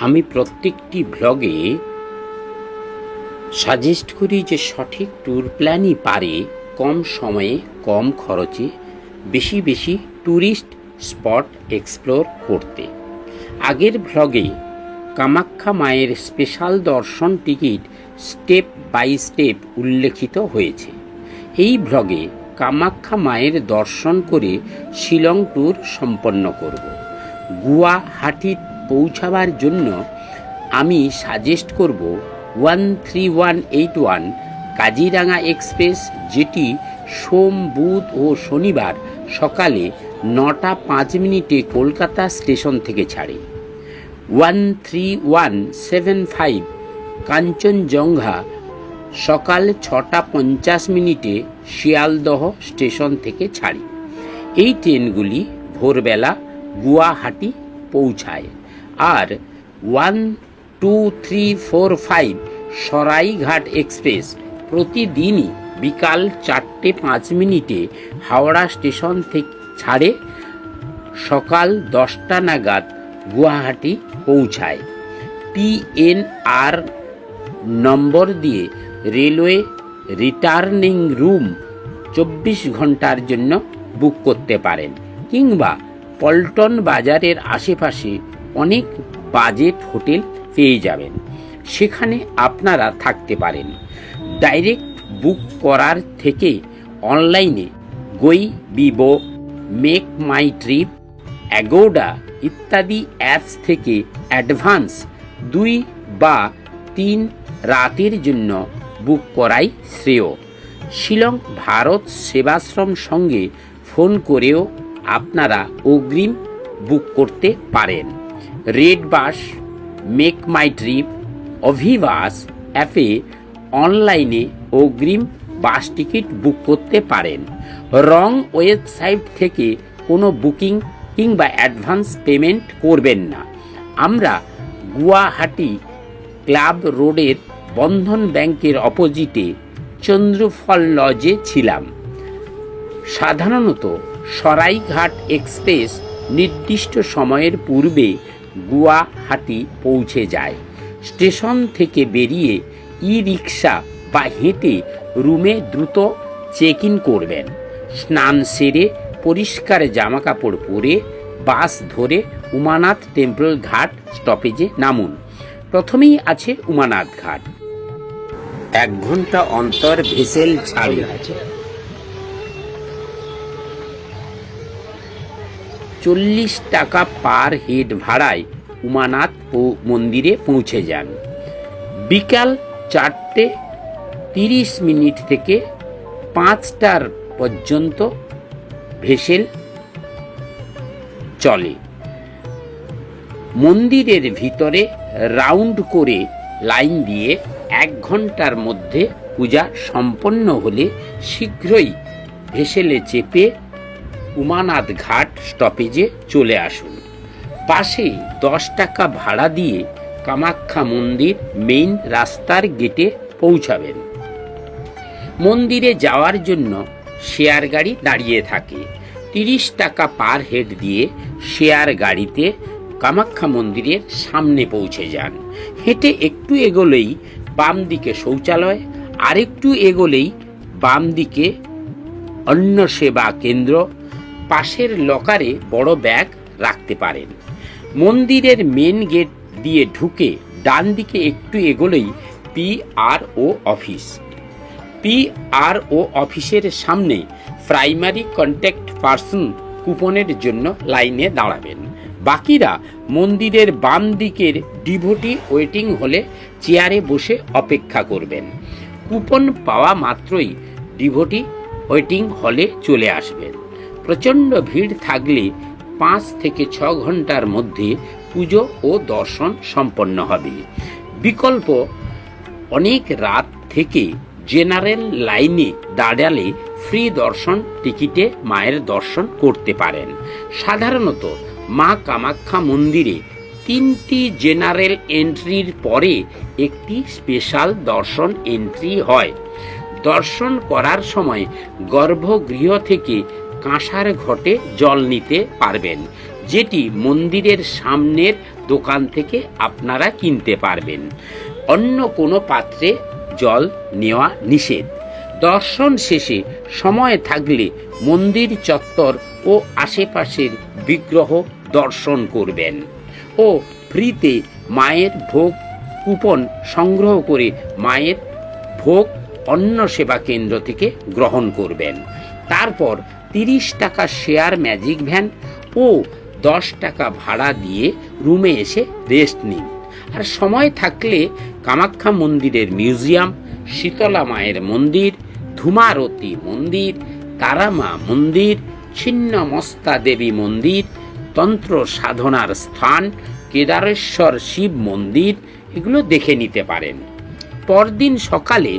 আমি প্রত্যেকটি ব্লগে সাজেস্ট করি যে সঠিক ট্যুর প্ল্যানই পারে কম সময়ে কম খরচে বেশি বেশি ট্যুরিস্ট স্পট এক্সপ্লোর করতে। আগের ব্লগে কামাখ্যা মায়ের স্পেশাল দর্শন টিকিট স্টেপ বাই স্টেপ উল্লেখিত হয়েছে। এই ব্লগে কামাখ্যা মায়ের দর্শন করে শিলং ট্যুর সম্পন্ন করব। গুয়াহাটি পৌঁছাবার জন্য আমি সাজেস্ট করব 13181 কাজিরাঙা এক্সপ্রেস, যেটি সোম, বুধ ও শনিবার সকালে 9টা 5 কলকাতা স্টেশন থেকে ছাড়ে। 13175 কাঞ্চনজঙ্ঘা সকাল 6টা 50 শিয়ালদহ স্টেশন থেকে ছাড়ে। এই ট্রেনগুলি ভোরবেলা গুয়াহাটি পৌঁছায়। আর 12345 সরাইঘাট এক্সপ্রেস প্রতিদিনই বিকাল 4টে 5 হাওড়া স্টেশন থেকে ছাড়ে, সকাল 10টা নাগাদ গুয়াহাটি পৌঁছায়। PNR নম্বর দিয়ে রেলওয়ে রিটার্নিং রুম 24 ঘন্টার জন্য বুক করতে পারেন, কিংবা পল্টন বাজারের আশেপাশে অনেক বাজেট হোটেল পেয়ে যাবেন, সেখানে আপনারা থাকতে পারেন। ডাইরেক্ট বুক করার থেকে অনলাইনে গোইবিবো, মেক মাই ট্রিপ, অ্যাগোডা ইত্যাদি অ্যাপস থেকে অ্যাডভান্স 2 বা 3 রাতের জন্য বুক করাই শ্রেয়। শিলং ভারত সেবাশ্রম সঙ্গে ফোন করেও আপনারা অগ্রিম বুক করতে পারেন। রেড বাস, মেক মাই ট্রিপ, অভিবাস অ্যাপে অনলাইনে অগ্রিম বাস টিকিট বুক করতে পারেন। রং ওয়েবসাইট থেকে কোনো বুকিং কিংবা অ্যাডভান্স পেমেন্ট করবেন না। আমরা গুয়াহাটি ক্লাব রোডের বন্ধন ব্যাংকের অপোজিটে চন্দ্রফল লজে ছিলাম। সাধারণত সরাইঘাট এক্সপ্রেস নির্দিষ্ট সময়ের পূর্বে গুয়াহাটি পৌঁছে যায়। স্টেশন থেকে বেরিয়ে ই-রিক্সা বা হেঁটে রুমে দ্রুত চেক ইন করবেন। স্নান সেরে পরিষ্কার জামাকাপড় পরে বাস ধরে উমানাথ টেম্পল ঘাট স্টপেজে নামুন। প্রথমেই আছে উমানাথ ঘাট। 1 ঘন্টা অন্তর ভেসেল ছাড়ে। 40 টাকা পার হেড ভাড়ায় উমানাথ মন্দিরে পৌঁছে যান। বিকাল 4টে 30 থেকে 5টার পর্যন্ত ভেসেল চলে। মন্দিরের ভিতরে রাউন্ড করে লাইন দিয়ে 1 ঘন্টার মধ্যে পূজা সম্পন্ন হলে শীঘ্রই ভেসেলে চেপে উমানাথ ঘাট স্টপেজে চলে আসুন। পাশে 10 টাকা ভাড়া দিয়ে কামাখ্যা মন্দির মেইন রাস্তার গেটে পৌঁছাবেন। মন্দিরে যাওয়ার জন্য শেয়ার গাড়ি দাঁড়িয়ে থাকে। 30 টাকা পার হেড দিয়ে শেয়ার গাড়িতে কামাখ্যা মন্দিরের সামনে পৌঁছে যান। হেঁটে একটু এগোলেই বাম দিকে শৌচালয়, আরেকটু এগোলেই বাম দিকে অন্ন সেবা কেন্দ্র। পাশের লকারে বড় ব্যাগ রাখতে পারেন। মন্দিরের মেন গেট দিয়ে ঢুকে ডান দিকে একটু এগোলেই PRO অফিস। PRO অফিসের সামনে প্রাইমারি কন্ট্যাক্ট পার্সন কুপনের জন্য লাইনে দাঁড়াবেন। বাকিরা মন্দিরের বাম দিকের ডিভোটি ওয়েটিং হলে চেয়ারে বসে অপেক্ষা করবেন। কুপন পাওয়া মাত্রই ডিভোটি ওয়েটিং হলে চলে আসবেন। প্রচণ্ড ভিড় থাকলে 5 থেকে 6 ঘন্টার মধ্যে পুজো ও দর্শন সম্পন্ন হবে। বিকল্প অনেক রাত থেকে জেনারেল লাইনে দাঁড়ালে ফ্রি দর্শন টিকিটে মায়ের দর্শন করতে পারেন। সাধারণত মা কামাখ্যা মন্দিরে 3টি জেনারেল এন্ট্রির পরে একটি স্পেশাল দর্শন এন্ট্রি হয়। দর্শন করার সময় গর্ভগৃহ থেকে কাঁসার ঘটে জল নিতে পারবেন, যেটি মন্দিরের সামনের দোকান থেকে আপনারা কিনতে পারবেন। অন্য কোনো পাত্রে জল নেওয়া নিষেধ। দর্শন শেষে সময় থাকলে মন্দির চত্বর ও আশেপাশের বিগ্রহ দর্শন করবেন ও ফ্রিতে মায়ের ভোগ কুপন সংগ্রহ করে মায়ের ভোগ অন্ন সেবা কেন্দ্র থেকে গ্রহণ করবেন। তারপর 30 টাকা শেয়ার ম্যাজিক ভ্যান ও 10 টাকা ভাড়া দিয়ে রুমে এসে রেস্ট নিন। আর সময় থাকলে কামাখ্যা মন্দিরের মিউজিয়াম, শীতলা মায়ের মন্দির, ধুমারতী মন্দির, তারামা মন্দির, ছিন্নমস্তা দেবী মন্দির, তন্ত্র সাধনার স্থান, কেদারেশ্বর শিব মন্দির এগুলো দেখে নিতে পারেন। পরদিন সকালে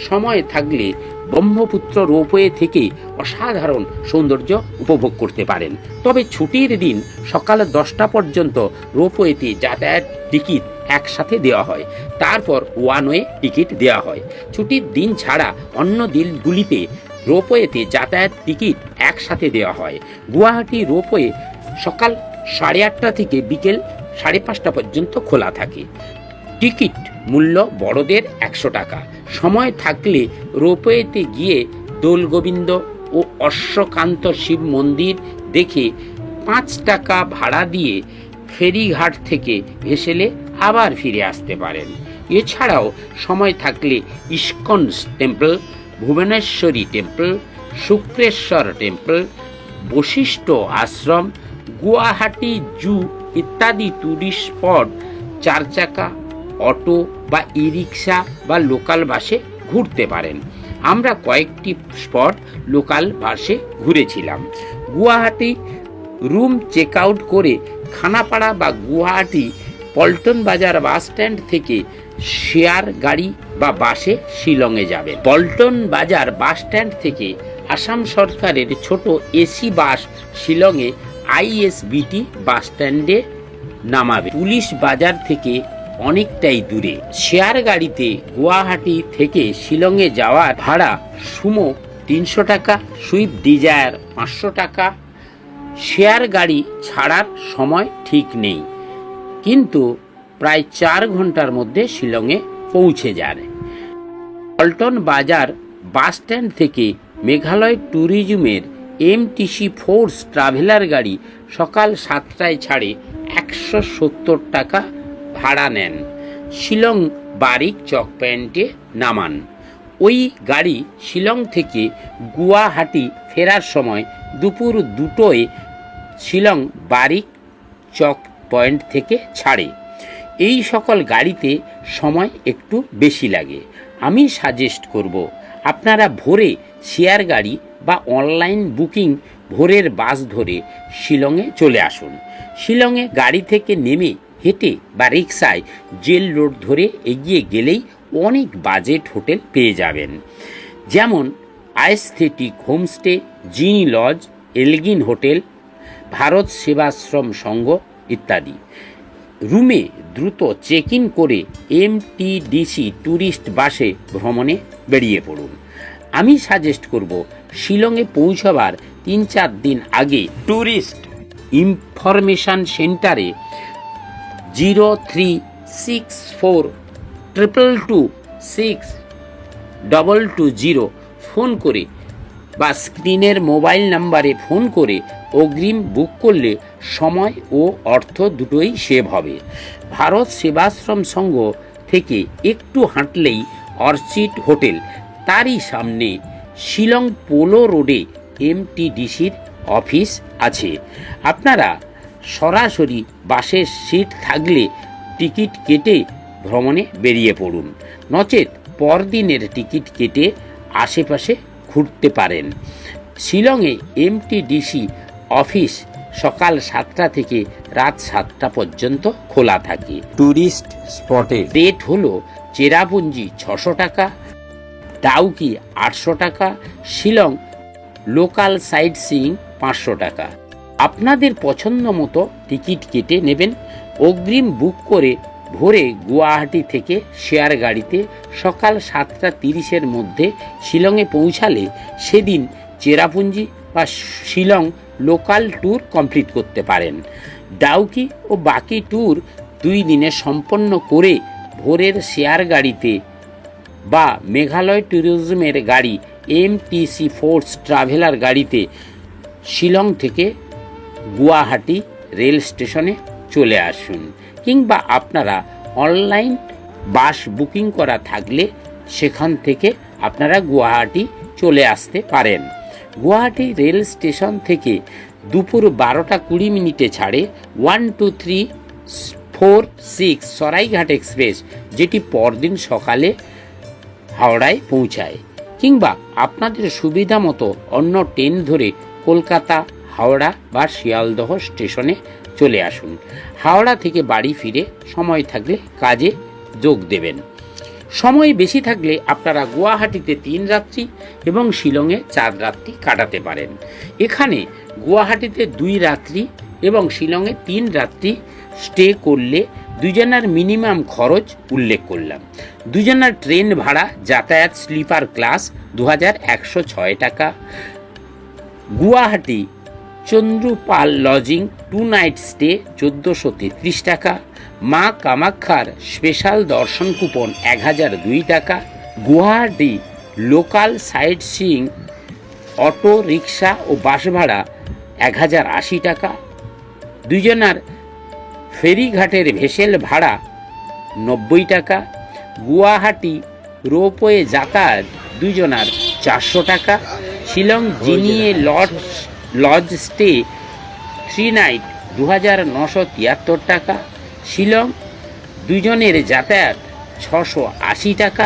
সময় থাকলে ব্রহ্মপুত্র রোপওয়ে থেকে অসাধারণ সৌন্দর্য উপভোগ করতে পারেন। তবে ছুটির দিন সকাল 10টা পর্যন্ত রোপওয়েতে যাতায়াত টিকিট একসাথে দেওয়া হয়, তারপর ওয়ান ওয়ে টিকিট দেওয়া হয়। ছুটির দিন ছাড়া অন্য দিনগুলিতে রোপওয়েতে যাতায়াত টিকিট একসাথে দেওয়া হয়। গুয়াহাটি রোপওয়ে সকাল 8:30 থেকে বিকেল 5:30 পর্যন্ত খোলা থাকে। টিকিট মূল্য বড়দের 100 টাকা। সময় থাকলে রোপওয়েতে গিয়ে দোলগোবিন্দ ও অশ্বকান্ত শিব মন্দির দেখে 5 টাকা ভাড়া দিয়ে ফেরিঘাট থেকে ভেসেলে আবার ফিরে আসতে পারেন। এছাড়াও সময় থাকলে ISKCON temple, Bhubaneswari temple, Sukreswar temple, Vashishtha Ashram, Guwahati zoo ইত্যাদি টুরিস্ট স্পট 4 চাকা, অটো বা ই রিক্সা বা লোকাল বাসে ঘুরতে পারেন। আমরা কয়েকটি স্পট লোকাল বাসে ঘুরেছিলাম। গুয়াহাটি রুম চেক আউট করে খানাপাড়া বা গুয়াহাটি পল্টন বাজার বাস স্ট্যান্ড থেকে শেয়ার গাড়ি বা বাসে শিলংয়ে যাবে। পল্টন বাজার বাস স্ট্যান্ড থেকে আসাম সরকারের ছোট এসি বাস শিলংয়ে ISBT বাস স্ট্যান্ডে নামাবে। পুলিশ বাজার থেকে অনেকটাই দূরে। শেয়ার গাড়িতে গুয়াহাটি থেকে শিলংয়ে যাওয়ার ভাড়া সুমো 300 টাকা, সুইফট ডিজায়ার 500 টাকা। শেয়ার গাড়ি ছাড়ার সময় ঠিক নেই, কিন্তু প্রায় 4 ঘন্টার মধ্যে শিলংয়ে পৌঁছে যায়। পল্টন বাজার বাস স্ট্যান্ড থেকে মেঘালয় ট্যুরিজমের MTC ফোর্স ট্রাভেলার গাড়ি সকাল 7টায় ছাড়ে 170 টাকা ভাড়া নেন। শিলং বারিক চক পয়েন্টে নামান। ওই গাড়ি শিলং থেকে গুয়াহাটি ফেরার সময় দুপুর 2টোয় শিলং বারিক চক পয়েন্ট থেকে ছাড়ে। এই সকল গাড়িতে সময় একটু বেশি লাগে। আমি সাজেস্ট করব আপনারা ভোরে শেয়ার গাড়ি বা অনলাইন বুকিং ভোরের বাস ধরে শিলংয়ে চলে আসুন। শিলংয়ে গাড়ি থেকে নেমে হেঁটে বা রিক্সায় জেল রোড ধরে এগিয়ে গেলেই অনেক বাজেট হোটেল পেয়ে যাবেন, যেমন আইস্থেটিক হোমস্টে, জিনি lodge, Elgin hotel, Bharat Sevashram Sangha ইত্যাদি। রুমে দ্রুত চেক ইন করে MTDC ট্যুরিস্ট বাসে ভ্রমণে বেরিয়ে পড়ুন। আমি সাজেস্ট করব শিলংয়ে পৌঁছাবার 3-4 দিন আগে ট্যুরিস্ট ইনফরমেশন সেন্টারে 036422262220 ফোন করে বা স্ক্রিনের মোবাইল নাম্বারে ফোন করে অগ্রিম বুক করলে সময় ও অর্থ দুটোই সেভ হবে। ভারত সেবাশ্রম সংঘ থেকে একটু হাঁটলেই অর্চিড হোটেল, তারই সামনে শিলং পোলো রোডে MTDCর অফিস আছে। আপনারা সরাসরি বাসের সিট থাকলে টিকিট কেটে ভ্রমণে বেরিয়ে পড়ুন, নচেত পরদিনের টিকিট কেটে আশেপাশে ঘুরতে পারেন। শিলংয়ে MTDC অফিস সকাল 7টা থেকে রাত 7টা পর্যন্ত খোলা থাকে। ট্যুরিস্ট স্পটের রেট হলো চেরাপুঞ্জি 600 টাকা, ডাউকি 800 টাকা, শিলং লোকাল সাইট সিইং 500 টাকা। আপনাদের পছন্দ মতো টিকিট কেটে নেবেন। অগ্রিম বুক করে ভোরে গুয়াহাটি থেকে শেয়ার গাড়িতে সকাল 7:30-এর মধ্যে শিলংয়ে পৌঁছালে সেদিন চেরাপুঞ্জি বা শিলং লোকাল ট্যুর কমপ্লিট করতে পারেন। ডাউকি ও বাকি ট্যুর 2 দিনে সম্পন্ন করে ভোরের শেয়ার গাড়িতে বা মেঘালয় ট্যুরিজমের গাড়ি MTC ফোর্স ট্রাভেলার গাড়িতে শিলং থেকে গুয়াহাটি রেল স্টেশনে চলে আসুন, কিংবা আপনারা অনলাইন বাস বুকিং করা থাকলে সেখান থেকে আপনারা গুয়াহাটি চলে আসতে পারেন। গুয়াহাটি রেল স্টেশন থেকে দুপুর 12:20 ছাড়ে 12346 সরাইঘাট এক্সপ্রেস, যেটি পরদিন সকালে হাওড়ায় পৌঁছায়, কিংবা আপনাদের সুবিধা মতো অন্য ট্রেন ধরে কলকাতা, হাওড়া বা শিয়ালদহ স্টেশনে চলে আসুন। হাওড়া থেকে বাড়ি ফিরে সময় থাকলে কাজে যোগ দেবেন। সময় বেশি থাকলে আপনারা গুয়াহাটিতে 3 রাত্রি এবং শিলংয়ে 4 রাত্রি কাটাতে পারেন। এখানে গুয়াহাটিতে 2 রাত্রি এবং শিলংয়ে 3 রাত্রি স্টে করলে দুজনের মিনিমাম খরচ উল্লেখ করলাম। দুজনের ট্রেন ভাড়া যাতায়াত স্লিপার ক্লাস 2106 টাকা। Guwahati Chandrapal lodging 2 night stay 1433 টাকা। মা কামাখ্যার স্পেশাল দর্শন কুপন 1002 টাকা। Guwahati local sightseeing auto, rickshaw ও বাস ভাড়া 1080 টাকা। দুজনের ফেরিঘাটের ভেসেল ভাড়া 90 টাকা। গুয়াহাটি রোপওয়ে যাতায়াত দুজনের 400 টাকা। শিলং জিনিয়ে লজ স্টে 3 নাইট 2973 টাকা। শিলং দুজনের যাতায়াত 680 টাকা।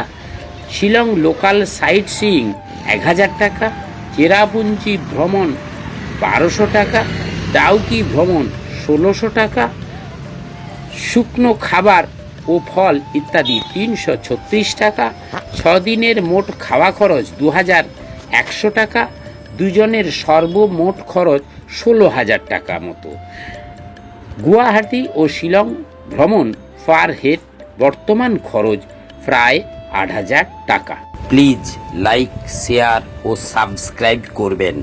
শিলং লোকাল সাইট সিইং 1000 টাকা। চেরাপুঞ্জি ভ্রমণ 1200 টাকা। ডাউকি ভ্রমণ 1600 টাকা। শুকনো খাবার ও ফল ইত্যাদি 336 টাকা। 6 দিনের মোট খাওয়া খরচ 2100 টাকা। দুজনের সর্বমোট খরচ 16,000 টাকা মতো। গুয়াহাটি ও শিলং ভ্রমণ পার হেড বর্তমান খরচ প্রায় 8,000 টাকা। প্লিজ লাইক, শেয়ার ও সাবস্ক্রাইব করবেন।